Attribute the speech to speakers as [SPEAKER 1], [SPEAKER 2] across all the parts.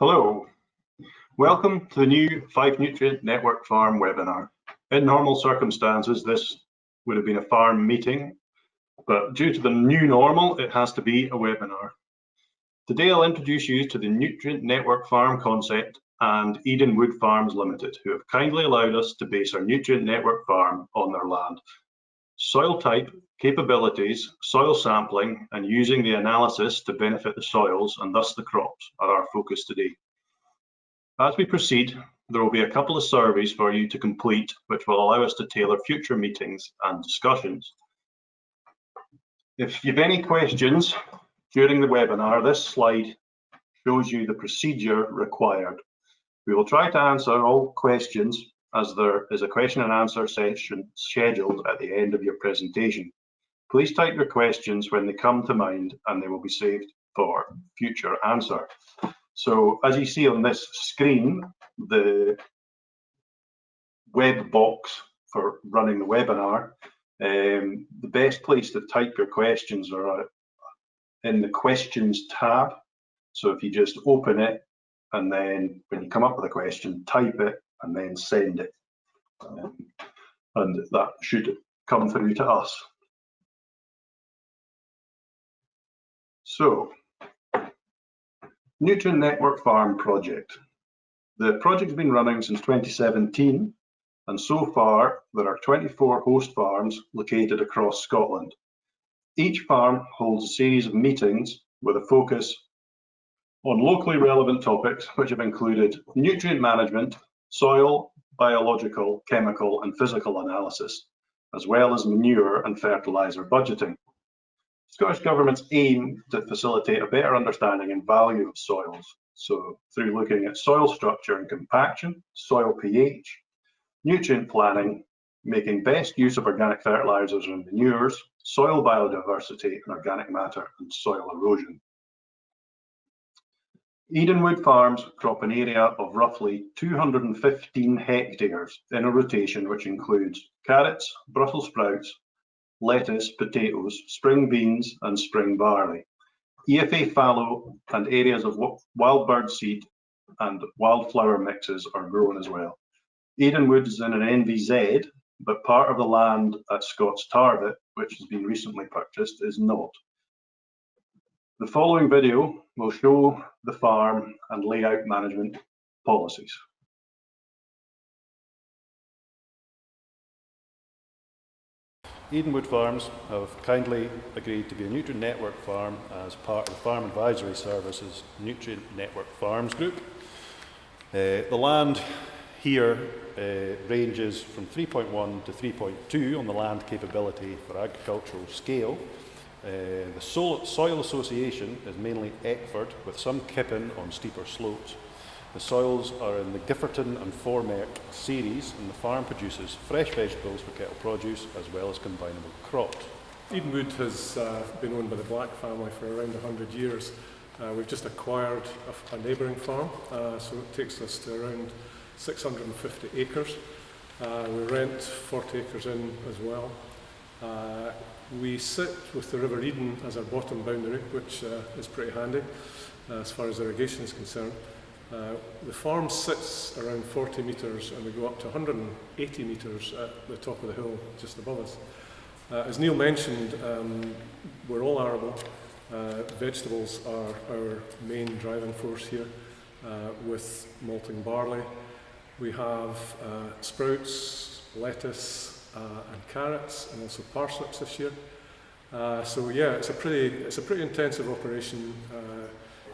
[SPEAKER 1] Hello, welcome to the new Fife Nutrient Network Farm webinar. In normal circumstances, this would have been a farm meeting, but due to the new normal, it has to be a webinar. Today, I'll introduce you to the Nutrient Network Farm concept and Edenwood Farms Limited, who have kindly allowed us to base our Nutrient Network farm on their land. Soil type, capabilities, soil sampling, and using the analysis to benefit the soils and thus the crops are our focus today. As we proceed, there will be a couple of surveys for you to complete, which will allow us to tailor future meetings and discussions. If you have any questions during the webinar, this slide shows you the procedure required. We will try to answer all questions as there is a question and answer session scheduled at the end of your presentation. Please type your questions when they come to mind and they will be saved for future answer. So as you see on this screen, the web box for running the webinar, the best place to type your questions are in the questions tab. So if you just open it and then when you come up with a question, type it and then send it. And that should come through to us. So, Nutrient Network Farm project. The project's been running since 2017, and so far there are 24 host farms located across Scotland. Each farm holds a series of meetings with a focus on locally relevant topics which have included nutrient management, soil, biological, chemical and physical analysis, as well as manure and fertiliser budgeting. Scottish Government's aim to facilitate a better understanding and value of soils, so through looking at soil structure and compaction, soil pH, nutrient planning, making best use of organic fertilisers and manures, soil biodiversity and organic matter and soil erosion. Edenwood farms crop an area of roughly 215 hectares in a rotation which includes carrots, Brussels sprouts, lettuce, potatoes, spring beans and spring barley. EFA fallow and areas of wild bird seed and wildflower mixes are grown as well. Edenwood is in an NVZ, but part of the land at Scott's Target, which has been recently purchased, is not. The following video will show the farm and layout management policies.
[SPEAKER 2] Edenwood Farms have kindly agreed to be a Nutrient Network farm as part of the Farm Advisory Services Nutrient Network Farms Group. The land here ranges from 3.1 to 3.2 on the land capability for agricultural scale. The soil association is mainly Eckford with some kipping on steeper slopes. The soils are in the Gifferton and Formerk series and the farm produces fresh vegetables for Kettle Produce as well as combinable crops.
[SPEAKER 3] Edenwood has been owned by the Black family for around 100 years. We've just acquired a neighbouring farm, so it takes us to around 650 acres. We rent 40 acres in as well. We sit with the River Eden as our bottom boundary, which is pretty handy as far as irrigation is concerned. The farm sits around 40 metres and we go up to 180 metres at the top of the hill just above us. As Neil mentioned, we're all arable. Vegetables are our main driving force here with malting barley. We have sprouts, lettuce and carrots and also parsnips this year. So yeah, it's a pretty intensive operation.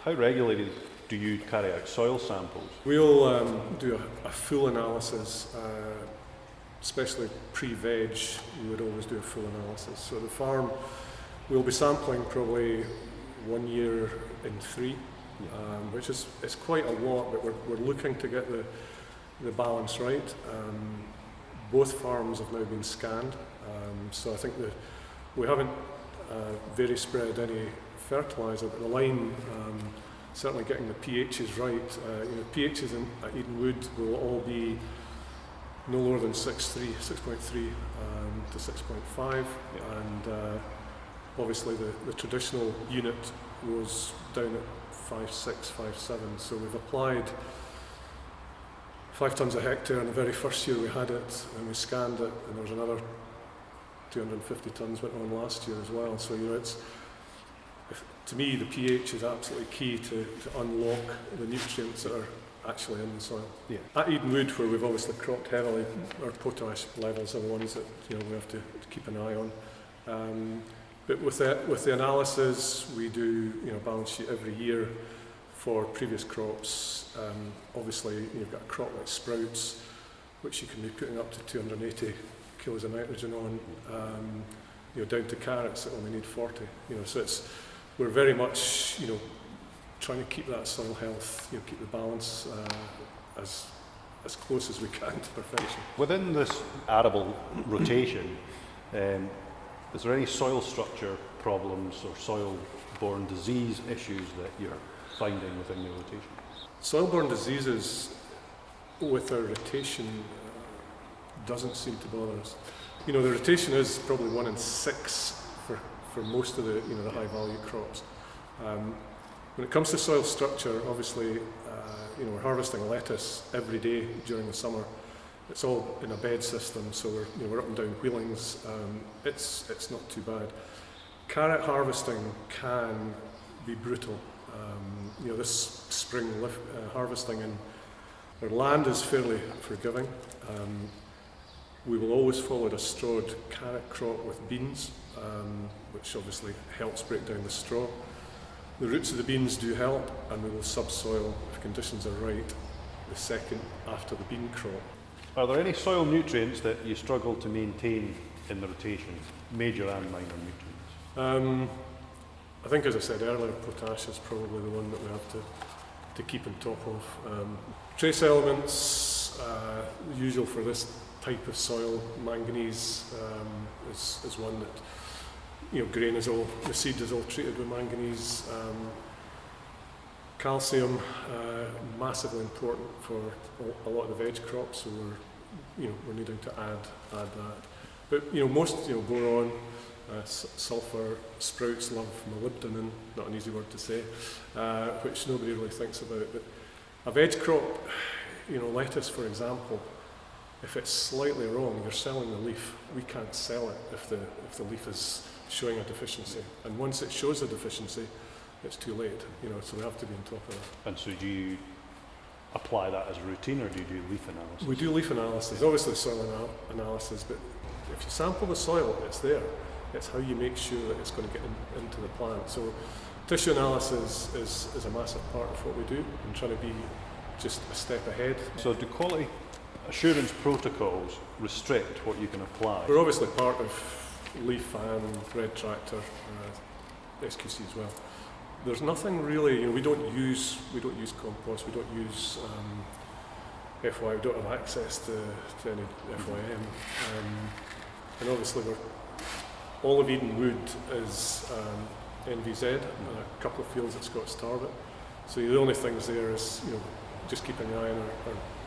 [SPEAKER 2] How regularly do you carry out soil samples?
[SPEAKER 3] We'll do a full analysis, especially pre-veg, we would always do a full analysis. So the farm, we'll be sampling probably 1 year in 3, which is quite a lot, but we're looking to get the balance right. Both farms have now been scanned, so I think that we haven't very spread any fertiliser, but the line, certainly getting the pHs right. pHs at Edenwood will all be no lower than 6.3 to 6.5, and obviously the traditional unit was down at 5.6, 5.7. So we've applied 5 tonnes a hectare in the very first year we had it, and we scanned it, and there was another 250 tonnes went on last year as well. So to me, the pH is absolutely key to unlock the nutrients that are actually in the soil.
[SPEAKER 2] Yeah.
[SPEAKER 3] At Edenwood, where we've obviously cropped heavily, our potash levels are the ones that we have to keep an eye on. But with the analysis, we do a balance sheet every year for previous crops. Obviously, you've got a crop like sprouts, which you can be putting up to 280 kilos of nitrogen on, down to carrots that only need 40. So we're very much, trying to keep that soil health, keep the balance as close as we can to perfection.
[SPEAKER 2] Within this arable rotation, is there any soil structure problems or soil-borne disease issues that you're finding within your rotation?
[SPEAKER 3] Soil-borne diseases with our rotation doesn't seem to bother us. The rotation is probably 1 in 6 for most of the the high-value crops. When it comes to soil structure, obviously, we're harvesting lettuce every day during the summer. It's all in a bed system, so we're up and down wheelings. It's not too bad. Carrot harvesting can be brutal. This spring harvesting in our land is fairly forgiving. We will always follow a strawed carrot crop with beans, which obviously helps break down the straw. The roots of the beans do help, and we will subsoil if conditions are right the second after the bean crop.
[SPEAKER 2] Are there any soil nutrients that you struggle to maintain in the rotation, major and minor nutrients?
[SPEAKER 3] I think, as I said earlier, potash is probably the one that we have to keep on top of. Trace elements, usual for this type of soil, manganese is one that, grain is all, the seed is all treated with manganese. Calcium, massively important for a lot of the veg crops, so we're needing to add that. But most, boron, sulphur, sprouts love molybdenum, not an easy word to say, which nobody really thinks about. But a veg crop, lettuce for example, if it's slightly wrong, you're selling the leaf. We can't sell it if the leaf is showing a deficiency. And once it shows a deficiency, it's too late, so we have to be on top of it.
[SPEAKER 2] And so do you apply that as a routine, or do you do leaf analysis?
[SPEAKER 3] We do leaf analysis, obviously soil analysis, but if you sample the soil, it's there. It's how you make sure that it's going to get into the plant. So tissue analysis is a massive part of what we do, and trying to be just a step ahead.
[SPEAKER 2] So do quality assurance protocols restrict what you can apply?
[SPEAKER 3] We're obviously part of leaf and red tractor, SQC as well. There's nothing really, we don't use compost, we don't use FY, we don't have access to any FYM. And obviously all of Edenwood is NVZ, and a couple of fields at Scots Tarbet. So the only things there is, just keeping an eye on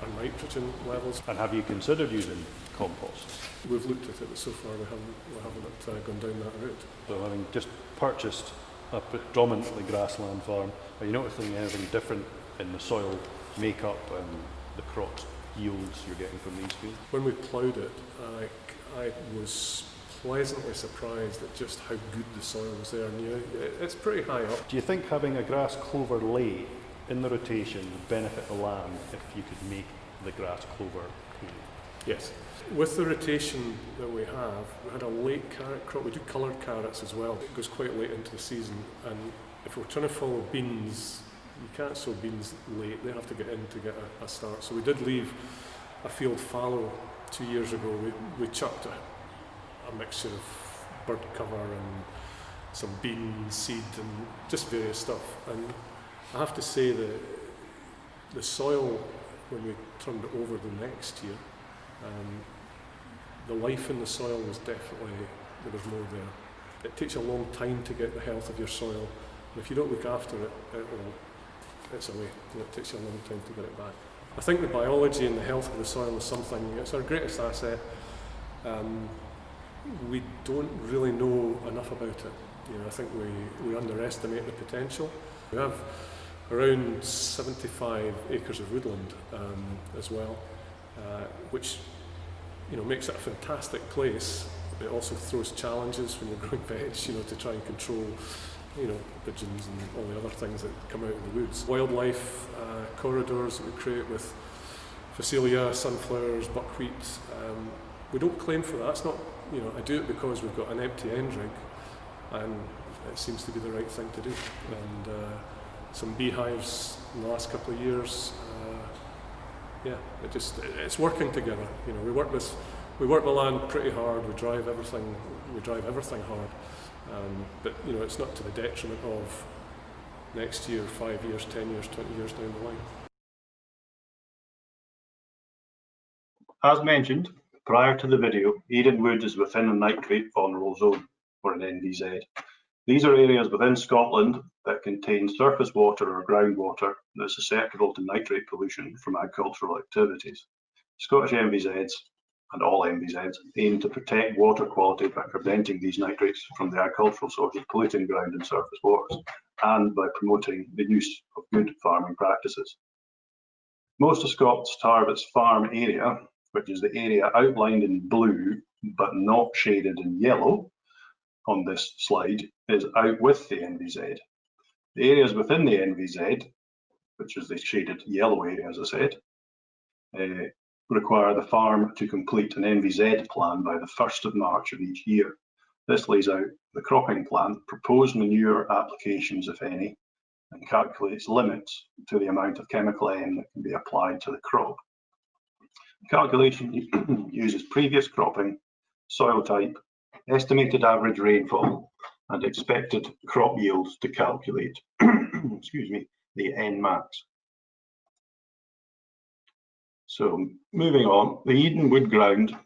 [SPEAKER 3] our nitrogen levels.
[SPEAKER 2] And have you considered using compost?
[SPEAKER 3] We've looked at it, but so far we haven't gone down that route.
[SPEAKER 2] So having just purchased a predominantly grassland farm, are you noticing anything different in the soil makeup and the crop yields you're getting from these fields?
[SPEAKER 3] When we ploughed it, I was pleasantly surprised at just how good the soil was there. And it's pretty high up.
[SPEAKER 2] Do you think having a grass clover lay in the rotation would benefit the land if you could make the grass clover clean?
[SPEAKER 3] Yes. With the rotation that we had a late carrot crop. We do coloured carrots as well. It goes quite late into the season, and if we're trying to follow beans, you can't sow beans late. They have to get in to get a start. So we did leave a field fallow 2 years ago. We chucked a mixture of bird cover and some bean seed and just various stuff. And I have to say that the soil, when we turned it over the next year, the life in the soil was definitely, there was more there. It takes a long time to get the health of your soil, and if you don't look after it, it's away. It takes you a long time to get it back. I think the biology and the health of the soil is something, it's our greatest asset. We don't really know enough about it. I think we underestimate the potential. We have around 75 acres of woodland as well, which makes it a fantastic place. It also throws challenges when you're growing veg, to try and control, pigeons and all the other things that come out of the woods. Wildlife corridors that we create with Phacelia, sunflowers, buckwheat. We don't claim for that. It's not, I do it because we've got an empty end rig, and it seems to be the right thing to do. And some beehives in the last couple of years. It's working together. We work the land pretty hard. We drive everything hard. But it's not to the detriment of next year, 5 years, 10 years, 20 years down the line.
[SPEAKER 1] As mentioned prior to the video, Edenwood is within a nitrate vulnerable zone, or an NVZ. These are areas within Scotland that contain surface water or groundwater that is susceptible to nitrate pollution from agricultural activities. Scottish NVZs and all NVZs aim to protect water quality by preventing these nitrates from the agricultural sources polluting ground and surface waters, and by promoting the use of good farming practices. Most of Scots Tarvet's farm area, which is the area outlined in blue but not shaded in yellow on this slide, is out with the NVZ. The areas within the NVZ, which is the shaded yellow area, as I said, require the farm to complete an NVZ plan by the 1st of March of each year. This lays out the cropping plan, proposed manure applications, if any, and calculates limits to the amount of chemical N that can be applied to the crop. The calculation uses previous cropping, soil type, estimated average rainfall, and expected crop yields to calculate the N max. So moving on, the Edenwood ground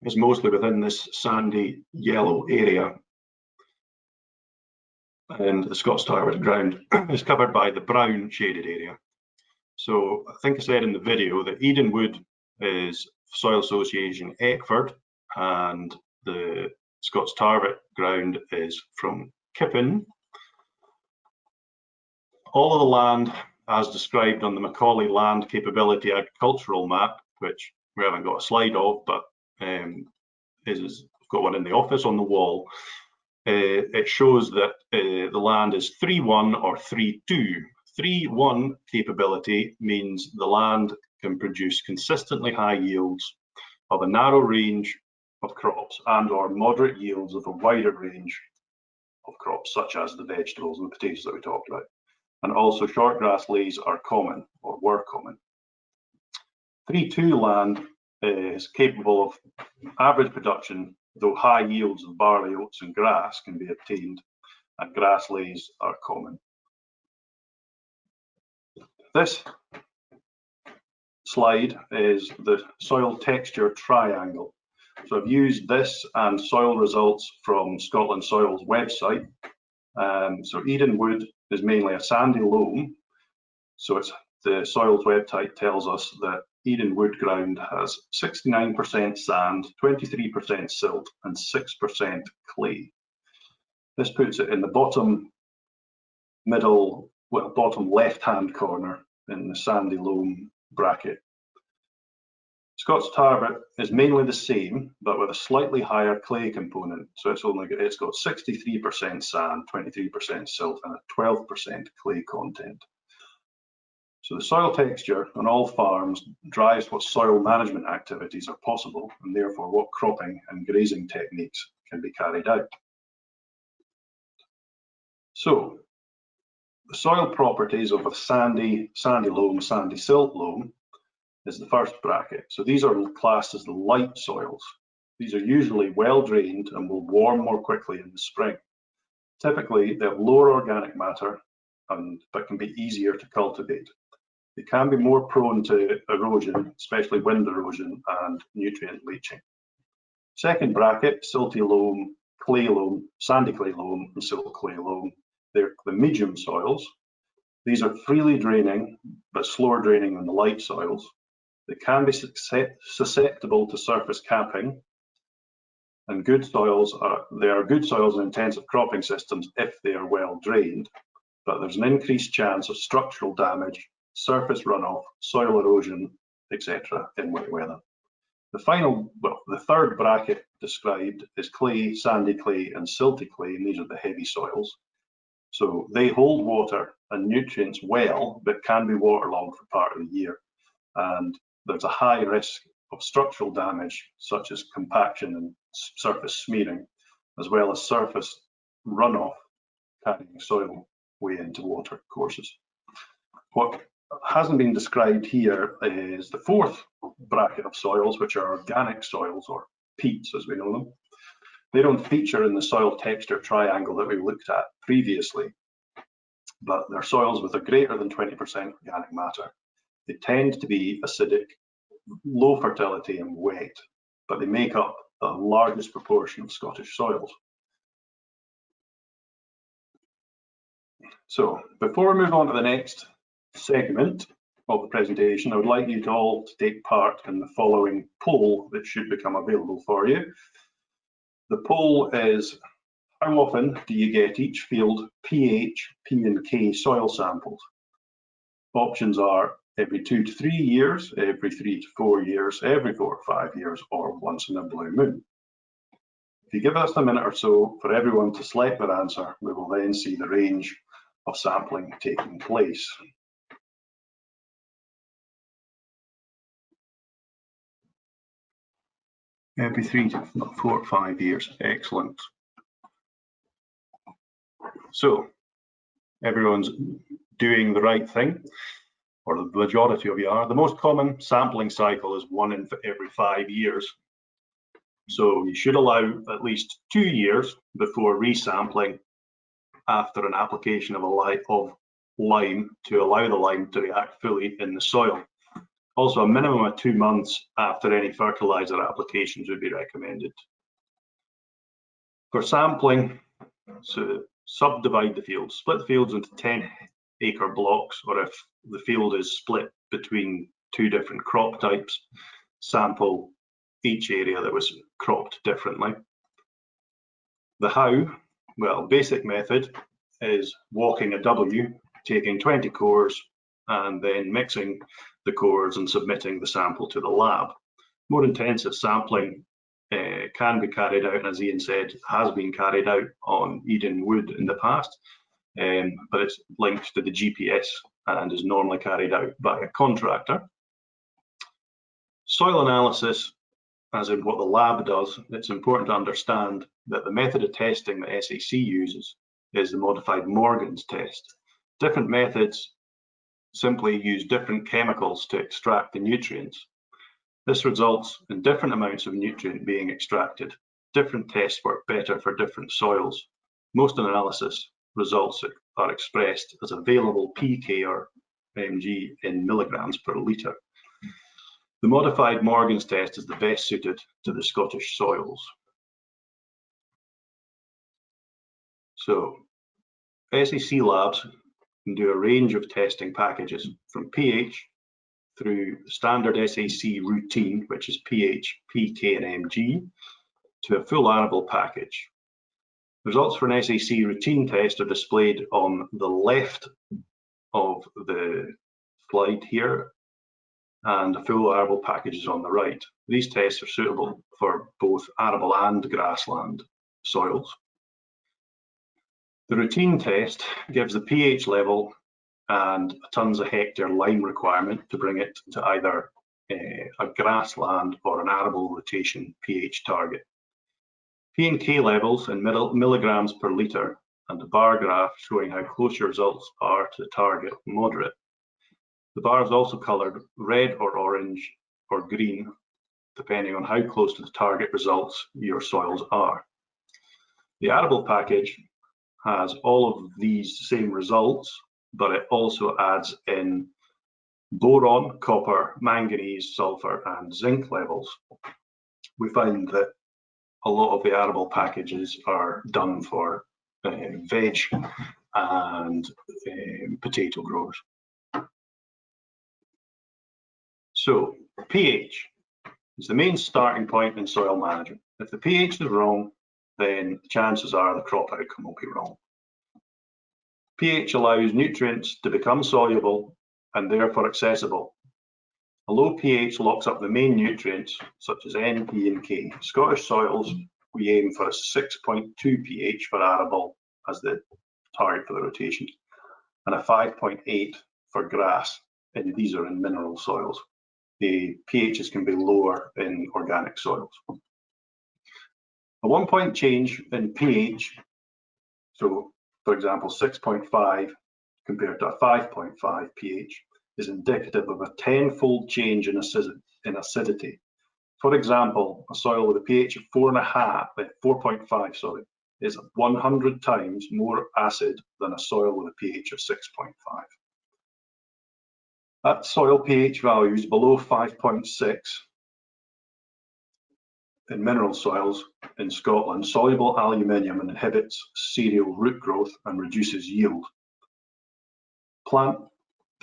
[SPEAKER 1] is mostly within this sandy yellow area, and the Scots Tarvet ground is covered by the brown shaded area. So I think I said in the video that Edenwood is Soil Association Eckford, and the Scots Tarvet ground is from Kippen. All of the land, as described on the Macaulay Land Capability Agricultural Map, which we haven't got a slide of, but is got one in the office on the wall. It shows that the land is 3-1 or 3-2. 3-1 capability means the land can produce consistently high yields of a narrow range of crops and or moderate yields of a wider range of crops, such as the vegetables and the potatoes that we talked about. And also short grass lays are common, or were common. 3-2 land is capable of average production, though high yields of barley, oats and grass can be obtained, and grass lays are common. This slide is the soil texture triangle. So I've used this and soil results from Scotland Soil's website. So Edenwood is mainly a sandy loam. So the soil's website tells us that Edenwood ground has 69% sand, 23% silt, and 6% clay. This puts it in the bottom left-hand corner in the sandy loam bracket. Scots Tarvet is mainly the same, but with a slightly higher clay component. So it's got 63% sand, 23% silt, and a 12% clay content. So the soil texture on all farms drives what soil management activities are possible, and therefore what cropping and grazing techniques can be carried out. So the soil properties of a sandy loam, sandy silt loam is the first bracket. So these are classed as the light soils. These are usually well drained and will warm more quickly in the spring. Typically, they have lower organic matter, but can be easier to cultivate. They can be more prone to erosion, especially wind erosion and nutrient leaching. Second bracket, silty loam, clay loam, sandy clay loam, and silt clay loam. They're the medium soils. These are freely draining, but slower draining than the light soils. They can be susceptible to surface capping, and they are good soils in intensive cropping systems if they are well drained. but there's an increased chance of structural damage, surface runoff, soil erosion, etc. in wet weather. The third bracket described is clay, sandy clay, and silty clay, and these are the heavy soils. So they hold water and nutrients well, but can be waterlogged for part of the year. And there's a high risk of structural damage, such as compaction and surface smearing, as well as surface runoff carrying soil way into water courses. What hasn't been described here is the fourth bracket of soils, which are organic soils, or peats as we know them. They don't feature in the soil texture triangle that we looked at previously, but they're soils with a greater than 20% organic matter. They tend to be acidic, low fertility and wet, but they make up the largest proportion of Scottish soils. So before we move on to the next segment of the presentation, I would like you all to take part in the following poll that should become available for you. The poll is: how often do you get each field pH, P and K soil samples? Options are every 2 to 3 years, every 3 to 4 years, every 4 to 5 years, or once in a blue moon. If you give us a minute or so for everyone to select their answer, we will then see the range of sampling taking place. Every 3 to 4 to 5 years, excellent. So everyone's doing the right thing, or the majority of you are. The most common sampling cycle is 1 in every 5 years. So you should allow at least 2 years before resampling after an application of lime to allow the lime to react fully in the soil. Also, a minimum of 2 months after any fertiliser applications would be recommended. For sampling, so subdivide the fields, split the fields into 10-acre blocks, or if the field is split between 2 different crop types, sample each area that was cropped differently. The how, well, basic method is walking a W, taking 20 cores and then mixing the cores and submitting the sample to the lab. More intensive sampling can be carried out, and as Ian said, has been carried out on Edenwood in the past, but it's linked to the GPS and is normally carried out by a contractor. Soil analysis, as in what the lab does, it's important to understand that the method of testing that SAC uses is the modified Morgan's test. Different methods simply use different chemicals to extract the nutrients. This results in different amounts of nutrient being extracted. Different tests work better for different soils. Most analysis results are expressed as available pK or mg in milligrams per litre. The modified Morgan's test is the best suited to the Scottish soils. So SAC labs can do a range of testing packages from pH through standard SAC routine, which is pH, pK and mg, to a full arable package. Results for an SAC routine test are displayed on the left of the slide here, and a full arable package is on the right. These tests are suitable for both arable and grassland soils. The routine test gives the pH level and tons a hectare lime requirement to bring it to either a grassland or an arable rotation pH target. P and K levels in milligrams per litre, and a bar graph showing how close your results are to the target moderate. The bar is also coloured red or orange or green, depending on how close to the target results your soils are. The arable package has all of these same results, but it also adds in boron, copper, manganese, sulfur, and zinc levels. We find that a lot of the arable packages are done for veg and potato growers. So pH is the main starting point in soil management. If the pH is wrong, then chances are the crop outcome will be wrong. pH allows nutrients to become soluble and therefore accessible. A low pH locks up the main nutrients such as N, P and K. Scottish soils, we aim for a 6.2 pH for arable as the target for the rotation, and a 5.8 for grass, and these are in mineral soils. The pHs can be lower in organic soils. A 1 point change in pH, so for example 6.5 compared to a 5.5 pH, is indicative of a 10-fold change in acidity. For example, a soil with a pH of 4.5, sorry, is 100 times more acid than a soil with a pH of 6.5. At soil pH values below 5.6 in mineral soils in Scotland, soluble aluminium inhibits cereal root growth and reduces yield.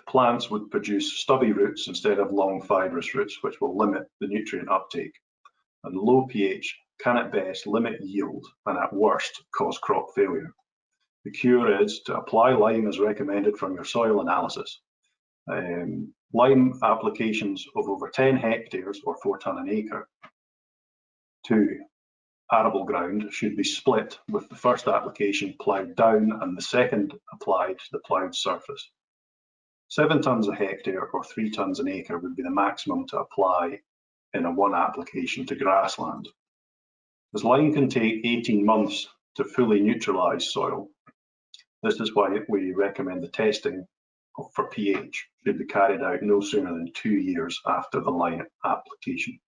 [SPEAKER 1] Plants would produce stubby roots instead of long fibrous roots, which will limit the nutrient uptake. And low pH can at best limit yield and at worst cause crop failure. The cure is to apply lime as recommended from your soil analysis. Lime applications of over 10 hectares or 4 tonne an acre to arable ground should be split, with the first application ploughed down and the second applied to the ploughed surface. 7 tonnes a hectare or 3 tonnes an acre would be the maximum to apply in a one application to grassland. As lime can take 18 months to fully neutralise soil, this is why we recommend the testing for pH should be carried out no sooner than 2 years after the lime application.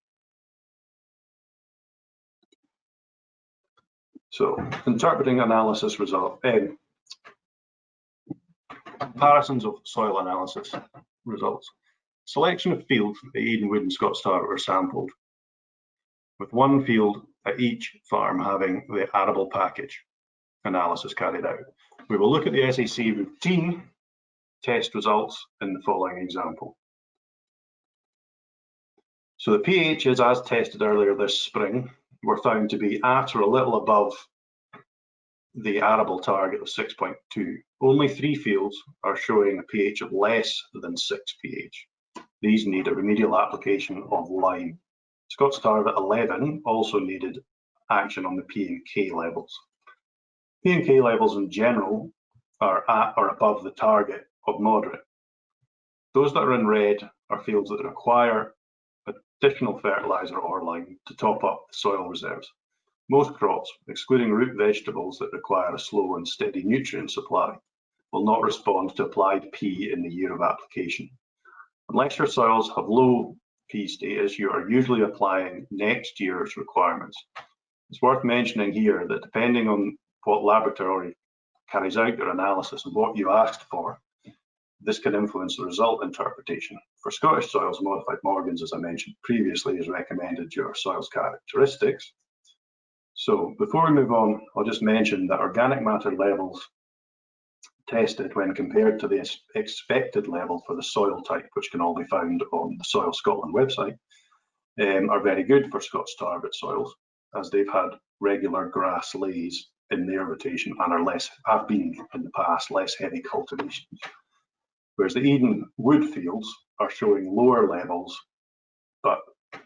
[SPEAKER 1] So, interpreting analysis result, comparisons of soil analysis results. Selection of fields at Edenwood and Scots Target were sampled, with one field at each farm having the arable package analysis carried out. We will look at the SAC routine test results in the following example. So the pHs, as tested earlier this spring, were found to be at or a little above the arable target of 6.2. Only 3 fields are showing a pH of less than 6 pH. These need a remedial application of lime. Scots Target 11 also needed action on the P and K levels. P and K levels in general are at or above the target of moderate. Those that are in red are fields that require additional fertiliser or lime to top up the soil reserves. Most crops, excluding root vegetables that require a slow and steady nutrient supply, will not respond to applied P in the year of application. Unless your soils have low P status, you are usually applying next year's requirements. It's worth mentioning here that depending on what laboratory carries out your analysis and what you asked for, this can influence the result interpretation. For Scottish soils, modified Morgan's, as I mentioned previously, has recommended your soil's characteristics. So before we move on, I'll just mention that organic matter levels tested when compared to the expected level for the soil type, which can all be found on the Soil Scotland website, are very good for Scots Target soils, as they've had regular grass lays in their rotation and have been in the past less heavy cultivations. Whereas the Edenwood fields are showing lower levels, but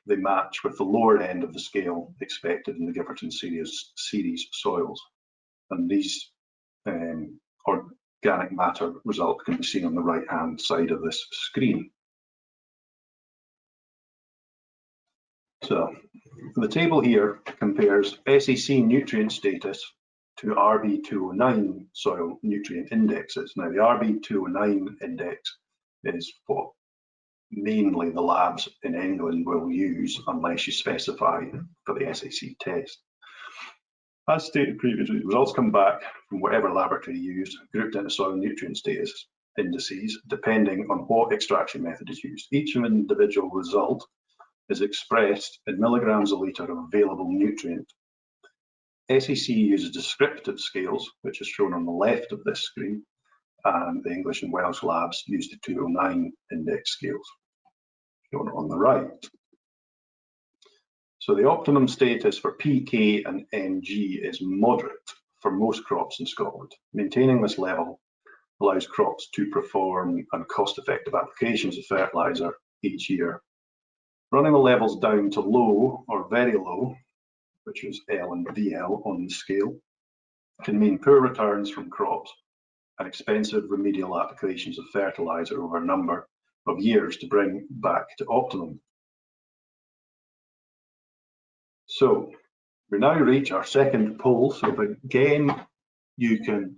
[SPEAKER 1] they match with the lower end of the scale expected in the Giverton series soils. And these organic matter result can be seen on the right-hand side of this screen. So the table here compares SAC nutrient status to RB209 soil nutrient indexes. Now the RB209 index is what mainly the labs in England will use unless you specify for the SAC test. As stated previously, the results come back from whatever laboratory you used, grouped into soil nutrient status indices, depending on what extraction method is used. Each individual result is expressed in milligrams a litre of available nutrient. SAC uses descriptive scales, which is shown on the left of this screen, and the English and Welsh labs use the 209 index scales, shown on the right. So the optimum status for PK and NG is moderate for most crops in Scotland. Maintaining this level allows crops to perform and cost-effective applications of fertiliser each year. Running the levels down to low or very low, which is L and VL on the scale, can mean poor returns from crops and expensive remedial applications of fertiliser over a number of years to bring back to optimum. So we now reach our second poll. So again, you can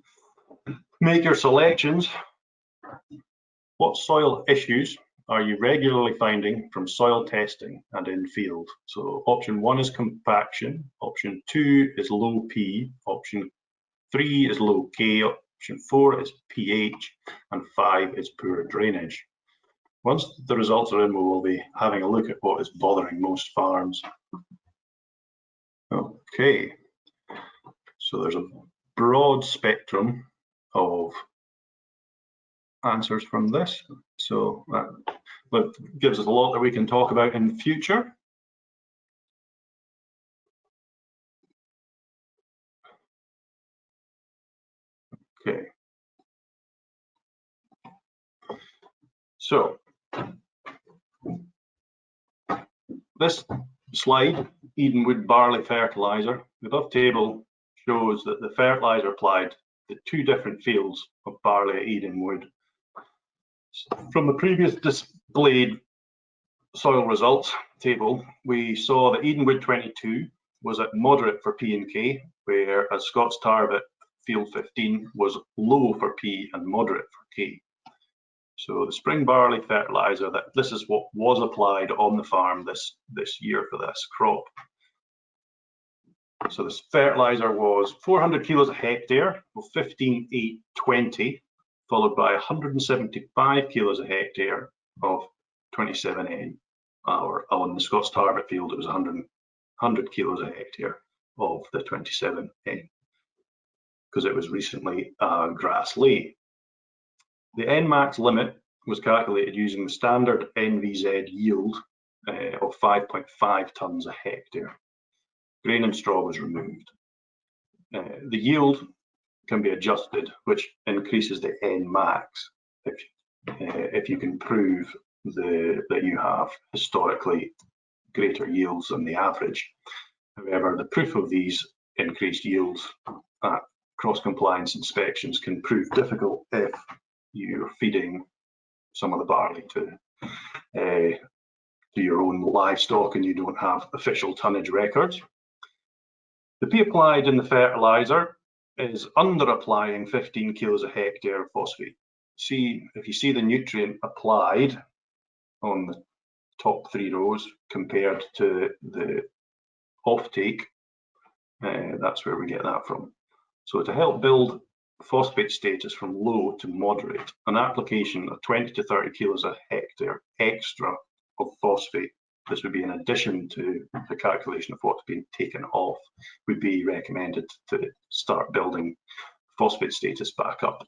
[SPEAKER 1] make your selections. What soil issues are you regularly finding from soil testing and in field? So option 1 is compaction, option 2 is low P, option 3 is low K, option 4 is pH, and 5 is poor drainage. Once the results are in, we will be having a look at what is bothering most farms. Okay, so there's a broad spectrum of answers from this. So that gives us a lot that we can talk about in the future. Okay. So this slide, Edenwood barley fertiliser, the above table shows that the fertiliser applied to 2 different fields of barley at Edenwood. From the previous displayed soil results table, we saw that Edenwood 22 was at moderate for P and K, whereas Scots Tarbet field 15 was low for P and moderate for K. So the spring barley fertiliser, this is what was applied on the farm this year for this crop. So this fertiliser was 400 kilos a hectare of 15-8-20, followed by 175 kilos a hectare of 27N. Or on the Scots Tarbet field, it was 100 kilos a hectare of the 27N, because it was recently grass lay. The Nmax limit was calculated using the standard NVZ yield of 5.5 tonnes a hectare. Grain and straw was removed. The yield can be adjusted, which increases the Nmax if you can prove that you have historically greater yields than the average. However, the proof of these increased yields at cross-compliance inspections can prove difficult if you're feeding some of the barley to your own livestock and you don't have official tonnage records. The P applied in the fertiliser is under applying 15 kilos a hectare of phosphate. If you see the nutrient applied on the top 3 rows compared to the offtake, that's where we get that from. So to help build phosphate status from low to moderate, an application of 20 to 30 kilos a hectare extra of phosphate, this would be in addition to the calculation of what's been taken off, would be recommended to start building phosphate status back up.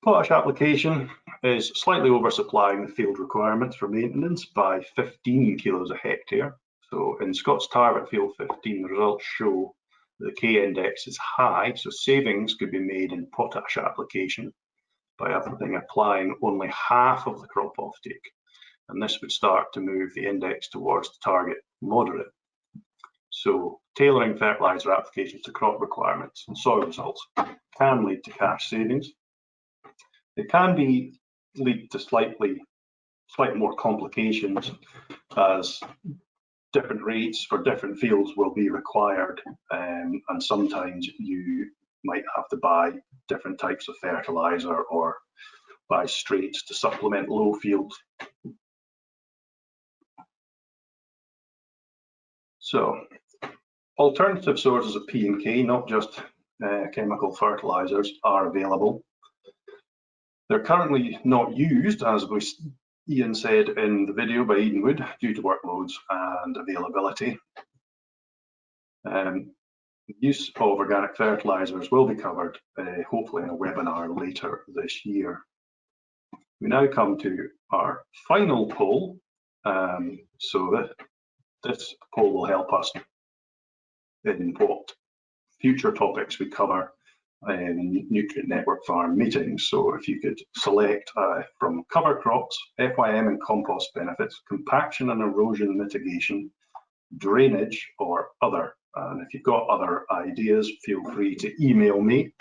[SPEAKER 1] Potash application is slightly oversupplying the field requirements for maintenance by 15 kilos a hectare. So in Scots Tarbet field 15, the results show the K index is high, so savings could be made in potash application by applying only half of the crop offtake, and this would start to move the index towards the target moderate. So tailoring fertiliser applications to crop requirements and soil results can lead to cash savings. It can lead to slightly more complications, as different rates for different fields will be required, and sometimes you might have to buy different types of fertiliser or buy straights to supplement low fields. So alternative sources of P and K, not just chemical fertilisers, are available. They're currently not used, as Ian said in the video, by Edenwood due to workloads and availability. Use of organic fertilisers will be covered hopefully in a webinar later this year. We now come to our final poll. So this poll will help us in what future topics we cover Nutrient Network farm meetings. So if you could select from cover crops, FYM and compost benefits, compaction and erosion mitigation, drainage, or other. And if you've got other ideas, feel free to email me.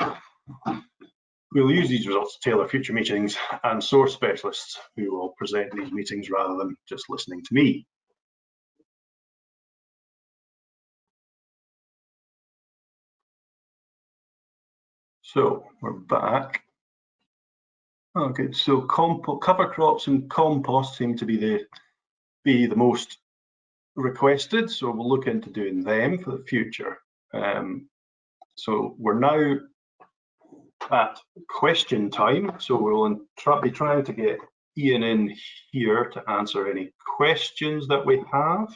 [SPEAKER 1] We'll use these results to tailor future meetings and source specialists who will present these meetings rather than just listening to me. So we're back. Oh, good. So cover crops and compost seem to be the most requested. So we'll look into doing them for the future. So we're now at question time. So we'll be trying to get Ian in here to answer any questions that we have.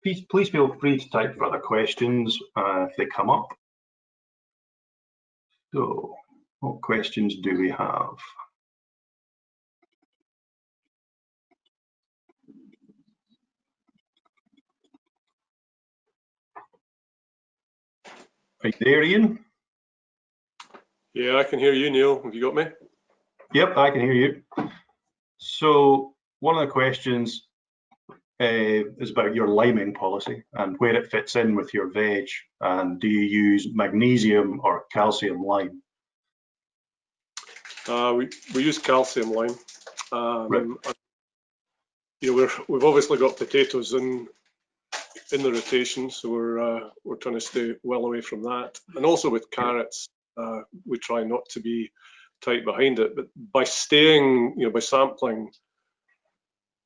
[SPEAKER 1] Please feel free to type further questions if they come up. So what questions do we have? Are you there, Ian?
[SPEAKER 3] Yeah, I can hear you, Neil. Have you got me?
[SPEAKER 1] Yep, I can hear you. So one of the questions is about your liming policy and where it fits in with your veg, and do you use magnesium or calcium lime?
[SPEAKER 3] We use calcium lime.
[SPEAKER 1] Right.
[SPEAKER 3] You know, we've obviously got potatoes in the rotation, so we're trying to stay well away from that. And also with carrots, we try not to be tight behind it, but by staying, you know, by sampling,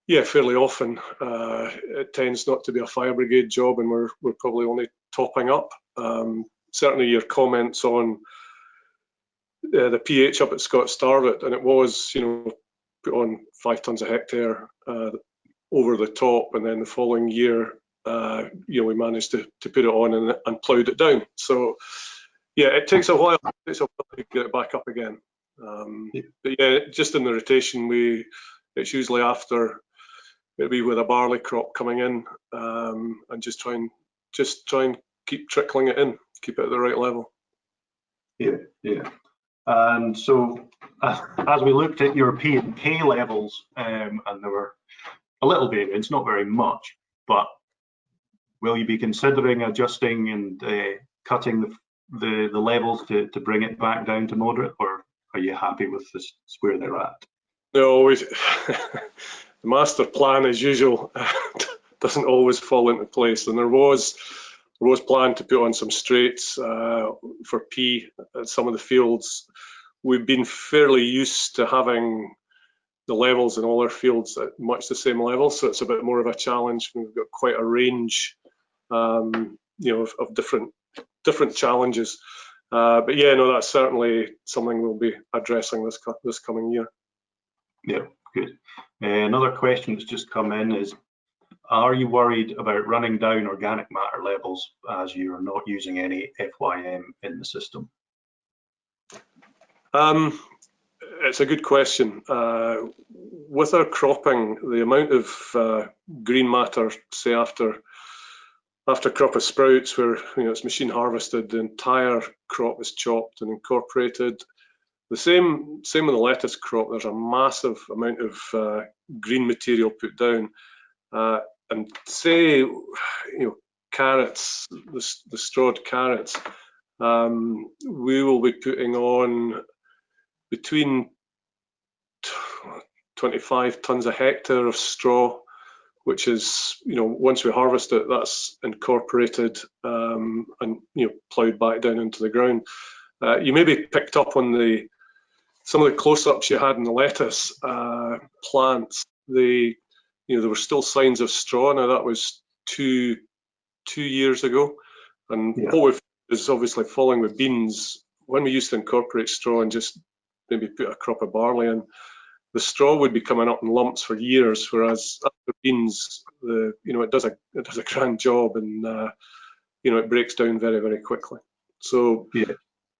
[SPEAKER 3] yeah, fairly often, it tends not to be a fire brigade job, and we're probably only topping up. Certainly your comments on the pH up at Scott Starvett, and it was, you know, put on 5 tonnes a hectare over the top, and then the following year, you know, we managed to put it on and ploughed it down. So yeah, it takes a while to get it back up again. But yeah, just in the rotation, it's usually after, maybe with a barley crop coming in, and just try and keep trickling it in, keep it at the right level.
[SPEAKER 1] Yeah. And so as we looked at your P&K levels, and there were a little variance, not very much, but will you be considering adjusting and cutting the levels to bring it back down to moderate, or are you happy with this where they're at?
[SPEAKER 3] No, the master plan, as usual, doesn't always fall into place, and there was planned to put on some straights for pea at some of the fields. We've been fairly used to having the levels in all our fields at much the same level, so it's a bit more of a challenge. We've got quite a range, you know, of different challenges. But yeah, no, that's certainly something we'll be addressing this coming year.
[SPEAKER 1] Yeah, good. Another question that's just come in is, are you worried about running down organic matter levels as you're not using any FYM in the system?
[SPEAKER 3] It's a good question. With our cropping, the amount of green matter, say after crop of sprouts, where, you know, it's machine harvested, the entire crop is chopped and incorporated. The same with the lettuce crop. There's a massive amount of green material put down, and say, you know, carrots, the strawed carrots, we will be putting on between 25 tonnes a hectare of straw, which is, you know, once we harvest it, that's incorporated and, you know, ploughed back down into the ground. You maybe picked up on some of the close-ups you had in the lettuce plants. You know, there were still signs of straw. Now that was two years ago, and yeah, what we've is obviously following with beans. When we used to incorporate straw and just maybe put a crop of barley in, the straw would be coming up in lumps for years, whereas after beans, you know, it does a grand job, and you know, it breaks down very, very quickly. So yeah,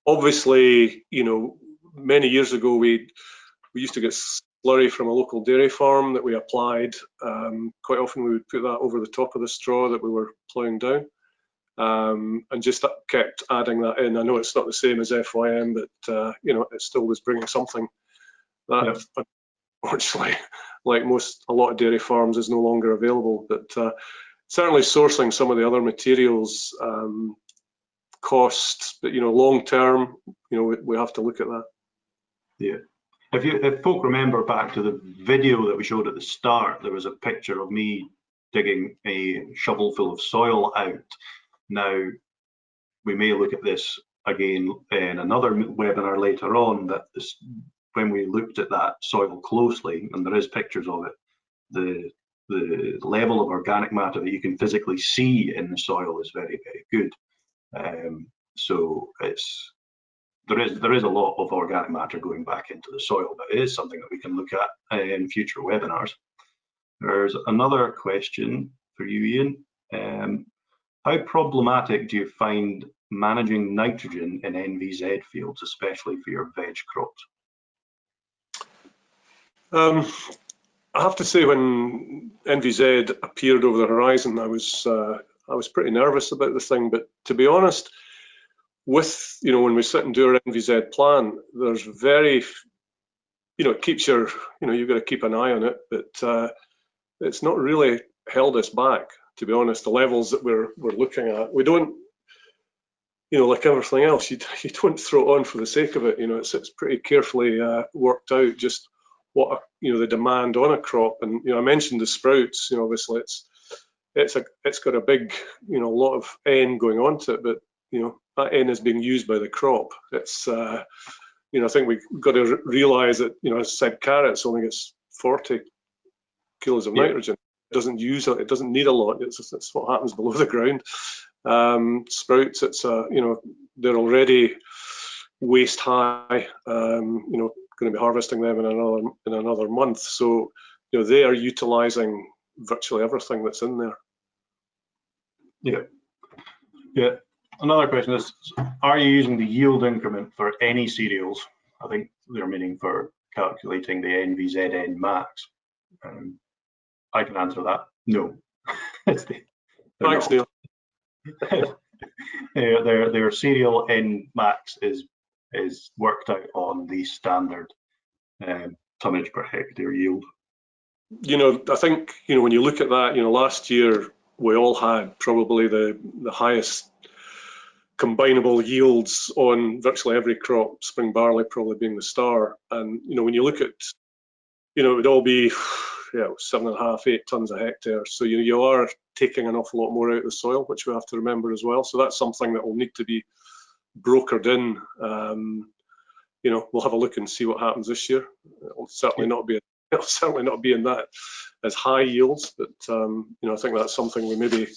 [SPEAKER 3] obviously, you know, many years ago we used to get slurry from a local dairy farm that we applied. Quite often we would put that over the top of the straw that we were ploughing down. and just kept adding that in. I know it's not the same as FYM, but you know, it still was bringing something that, unfortunately, like a lot of dairy farms, is no longer available. But certainly sourcing some of the other materials costs, but you know, long term, you know, we have to look at that.
[SPEAKER 1] Yeah. If folk remember back to the video that we showed at the start, there was a picture of me digging a shovel full of soil out. Now, we may look at this again in another webinar later on, that when we looked at that soil closely, and there is pictures of it, the level of organic matter that you can physically see in the soil is very, very good. So there is a lot of organic matter going back into the soil, but it is something that we can look at in future webinars. There's another question for you, Ian. How problematic do you find managing nitrogen in NVZ fields, especially for your veg crops?
[SPEAKER 3] I have to say, when NVZ appeared over the horizon, I was pretty nervous about the thing. But to be honest, with, you know, when we sit and do our NVZ plan, there's very, you know, it keeps your, you know, you've got to keep an eye on it, but it's not really held us back, to be honest. The levels that we're looking at, we don't, you know, like everything else, you don't throw it on for the sake of it. You know, it's pretty carefully worked out just what, you know, the demand on a crop. And you know, I mentioned the sprouts. You know, obviously it's got a big, you know, lot of N going onto it, but you know, that N is being used by the crop. It's you know, I think we've got to realise that, you know, as I said, carrots only gets 40 kilos of nitrogen. It doesn't use it. It doesn't need a lot. It's what happens below the ground. Sprouts, it's you know, they're already waist high. You know, going to be harvesting them in another month. So you know, they are utilising virtually everything that's in there.
[SPEAKER 1] Yeah. Another question is, are you using the yield increment for any cereals? I think they're meaning for calculating the NVZN max. I can answer that. No.
[SPEAKER 3] Thanks, Neil.
[SPEAKER 1] Their cereal N max is worked out on the standard tonnage per hectare yield.
[SPEAKER 3] You know, I think, you know, when you look at that, you know, last year we all had probably the highest combinable yields on virtually every crop, spring barley probably being the star. And you know, when you look at, you know, it would all be 7.5, 8 tons a hectare. So you are taking an awful lot more out of the soil, which we have to remember as well. So that's something that will need to be brokered in. You know, we'll have a look and see what happens this year. It'll certainly not be in that as high yields, but you know, I think that's something we maybe,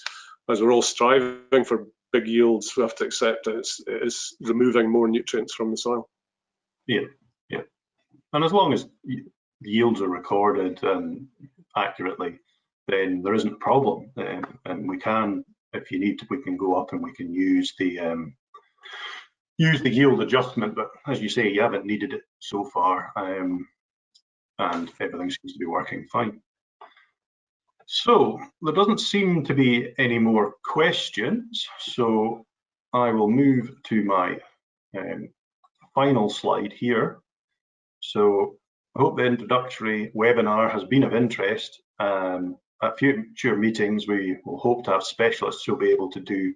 [SPEAKER 3] as we're all striving for big yields, we have to accept that it is removing more nutrients from the soil.
[SPEAKER 1] Yeah. And as long as yields are recorded accurately, then there isn't a problem. And we can, if you need to, we can go up and we can use the yield adjustment. But as you say, you haven't needed it so far, and everything seems to be working fine. So there doesn't seem to be any more questions. So I will move to my final slide here. So I hope the introductory webinar has been of interest. At future meetings, we will hope to have specialists who'll be able to do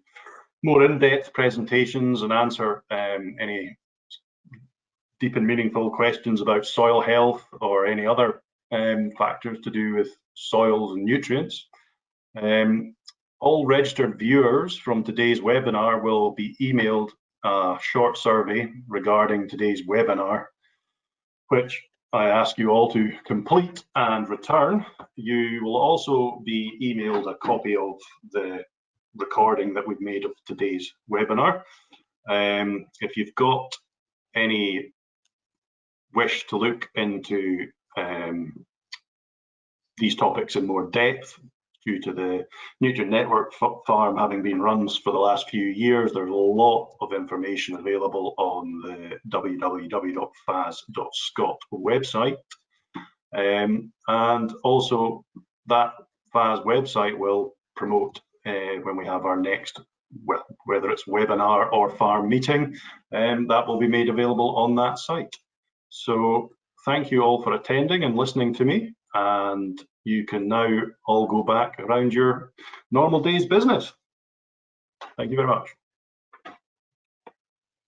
[SPEAKER 1] more in-depth presentations and answer any deep and meaningful questions about soil health or any other factors to do with soils and nutrients. All registered viewers from today's webinar will be emailed a short survey regarding today's webinar, which I ask you all to complete and return. You will also be emailed a copy of the recording that we've made of today's webinar. If you've got any wish to look into these topics in more depth, due to the Nutrient Network farm having been run for the last few years, there's a lot of information available on the www.fas.scot website. And also that FAS website will promote when we have our next whether it's webinar or farm meeting, that will be made available on that site. So thank you all for attending and listening to me, and you can now all go back around your normal day's business. Thank you very much.